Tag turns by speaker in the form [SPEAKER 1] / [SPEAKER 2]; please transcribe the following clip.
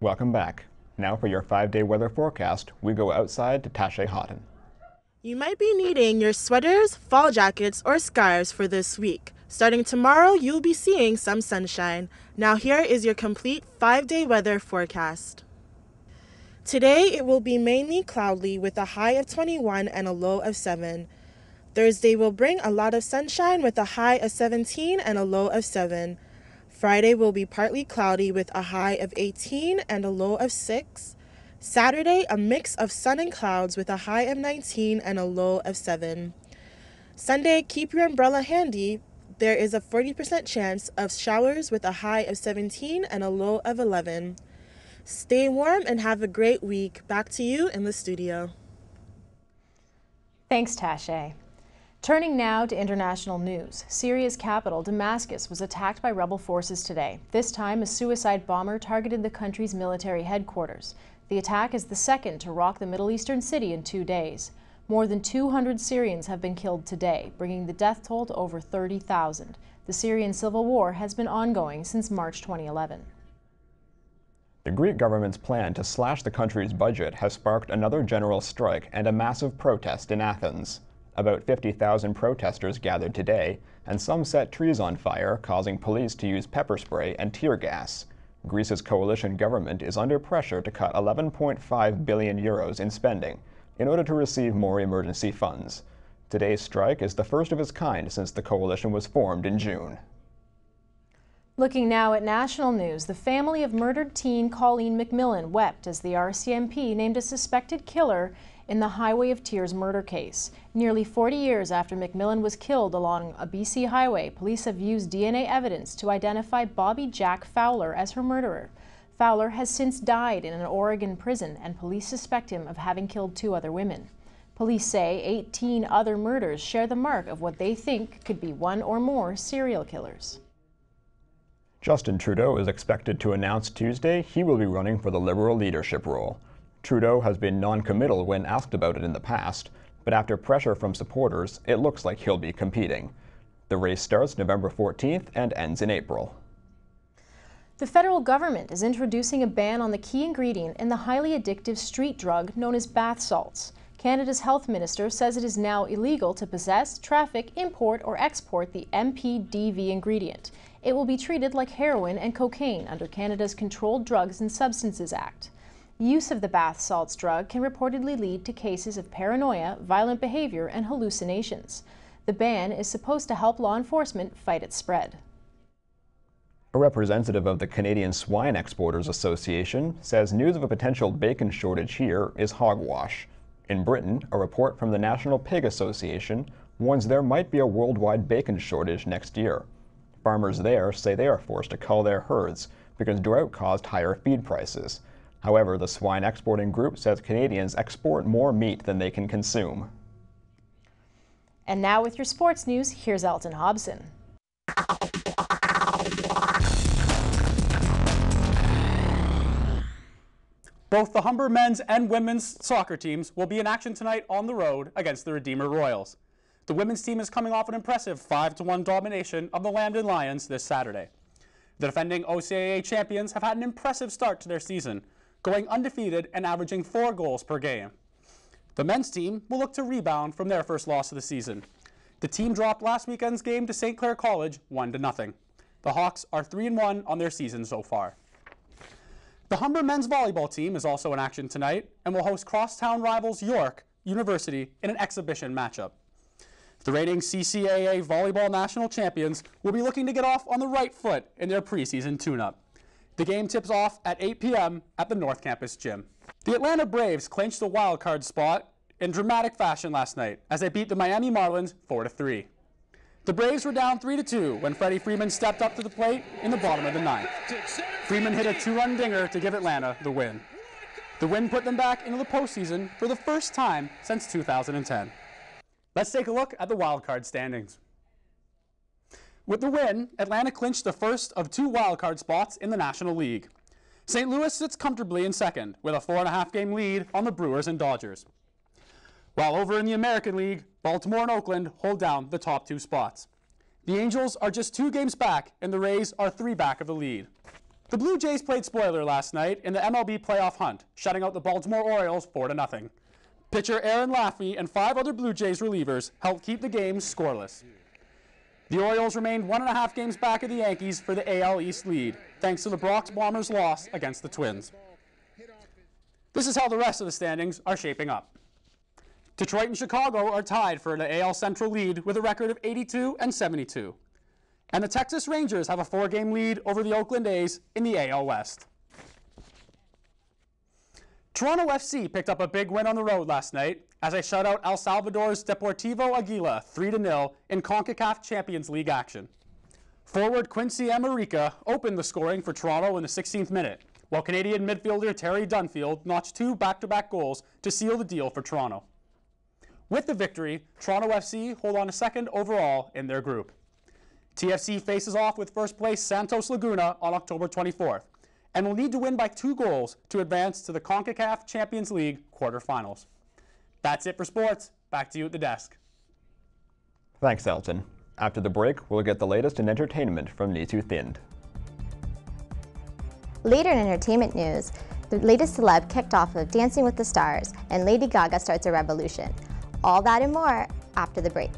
[SPEAKER 1] Welcome back. Now for your 5-day weather forecast, we go outside to Tache Houghton.
[SPEAKER 2] You might be needing your sweaters, fall jackets, or scarves for this week. Starting tomorrow, you'll be seeing some sunshine. Now here is your complete 5-day weather forecast. Today, it will be mainly cloudy with a high of 21 and a low of 7. Thursday will bring a lot of sunshine with a high of 17 and a low of 7. Friday will be partly cloudy with a high of 18 and a low of 6. Saturday, a mix of sun and clouds with a high of 19 and a low of 7. Sunday, keep your umbrella handy. There is a 40% chance of showers with a high of 17 and a low of 11. Stay warm and have a great week. Back to you in the studio.
[SPEAKER 3] Thanks, Tache. Turning now to international news. Syria's capital, Damascus, was attacked by rebel forces today. This time, a suicide bomber targeted the country's military headquarters. The attack is the second to rock the Middle Eastern city in 2 days. More than 200 Syrians have been killed today, bringing the death toll to over 30,000. The Syrian civil war has been ongoing since March 2011.
[SPEAKER 1] The Greek government's plan to slash the country's budget has sparked another general strike and a massive protest in Athens. About 50,000 protesters gathered today, and some set trees on fire, causing police to use pepper spray and tear gas. Greece's coalition government is under pressure to cut 11.5 billion euros in spending in order to receive more emergency funds. Today's strike is the first of its kind since the coalition was formed in June.
[SPEAKER 3] Looking now at national news, the family of murdered teen Colleen McMillan wept as the RCMP named a suspected killer in the Highway of Tears murder case. Nearly 40 years after McMillan was killed along a BC highway, police have used DNA evidence to identify Bobby Jack Fowler as her murderer. Fowler has since died in an Oregon prison, and police suspect him of having killed 2 other women. Police say 18 other murders share the mark of what they think could be 1 or more serial killers.
[SPEAKER 1] Justin Trudeau is expected to announce Tuesday he will be running for the Liberal leadership role. Trudeau has been non-committal when asked about it in the past, but after pressure from supporters, it looks like he'll be competing. The race starts November 14th and ends in April.
[SPEAKER 3] The federal government is introducing a ban on the key ingredient in the highly addictive street drug known as bath salts. Canada's health minister says it is now illegal to possess, traffic, import, or export the MPDV ingredient. It will be treated like heroin and cocaine under Canada's Controlled Drugs and Substances Act. Use of the bath salts drug can reportedly lead to cases of paranoia, violent behavior, and hallucinations. The ban is supposed to help law enforcement fight its spread.
[SPEAKER 1] A representative of the Canadian Swine Exporters Association says news of a potential bacon shortage here is hogwash. In Britain, a report from the National Pig Association warns there might be a worldwide bacon shortage next year. Farmers there say they are forced to cull their herds because drought caused higher feed prices. However, the swine exporting group says Canadians export more meat than they can consume.
[SPEAKER 3] And now with your sports news, here's Elton Hobson.
[SPEAKER 4] Both the Humber men's and women's soccer teams will be in action tonight on the road against the Redeemer Royals. The women's team is coming off an impressive 5-1 domination of the Lambton Lions this Saturday. The defending OCAA champions have had an impressive start to their season, going undefeated and averaging 4 goals per game. The men's team will look to rebound from their first loss of the season. The team dropped last weekend's game to St. Clair College 1-0. The Hawks are 3-1 on their season so far. The Humber men's volleyball team is also in action tonight and will host crosstown rivals York University in an exhibition matchup. The reigning CCAA volleyball national champions will be looking to get off on the right foot in their preseason tune-up. The game tips off at 8 p.m. at the North Campus gym. The Atlanta Braves clinched the wild card spot in dramatic fashion last night as they beat the Miami Marlins 4-3. The Braves were down 3-2 when Freddie Freeman stepped up to the plate in the bottom of the ninth. Freeman hit a 2-run dinger to give Atlanta the win. The win put them back into the postseason for the first time since 2010. Let's take a look at the wild card standings. With the win, Atlanta clinched the first of 2 wild card spots in the National League. St. Louis sits comfortably in second with a 4.5-game lead on the Brewers and Dodgers. While over in the American League, Baltimore and Oakland hold down the top 2 spots. The Angels are just 2 games back and the Rays are 3 back of the lead. The Blue Jays played spoiler last night in the MLB playoff hunt, shutting out the Baltimore Orioles 4-0. Pitcher Aaron Laffey and 5 other Blue Jays relievers helped keep the game scoreless. The Orioles remained 1.5 games back of the Yankees for the AL East lead, thanks to the Bronx Bombers' loss against the Twins. This is how the rest of the standings are shaping up. Detroit and Chicago are tied for the AL Central lead with a record of 82 and 72. And the Texas Rangers have a 4-game lead over the Oakland A's in the AL West. Toronto FC picked up a big win on the road last night as they shut out El Salvador's Deportivo Aguila 3-0 in CONCACAF Champions League action. Forward Quincy Amarica opened the scoring for Toronto in the 16th minute, while Canadian midfielder Terry Dunfield notched 2 back-to-back goals to seal the deal for Toronto. With the victory, Toronto FC hold on to 2nd overall in their group. TFC faces off with first place Santos Laguna on October 24th and will need to win by 2 goals to advance to the CONCACAF Champions League quarterfinals. That's it for sports. Back to you at the desk.
[SPEAKER 1] Thanks, Elton. After the break, we'll get the latest in entertainment from Ni Too Thind.
[SPEAKER 5] Later in entertainment news, the latest celeb kicked off of Dancing with the Stars, and Lady Gaga starts a revolution. All that and more after the break.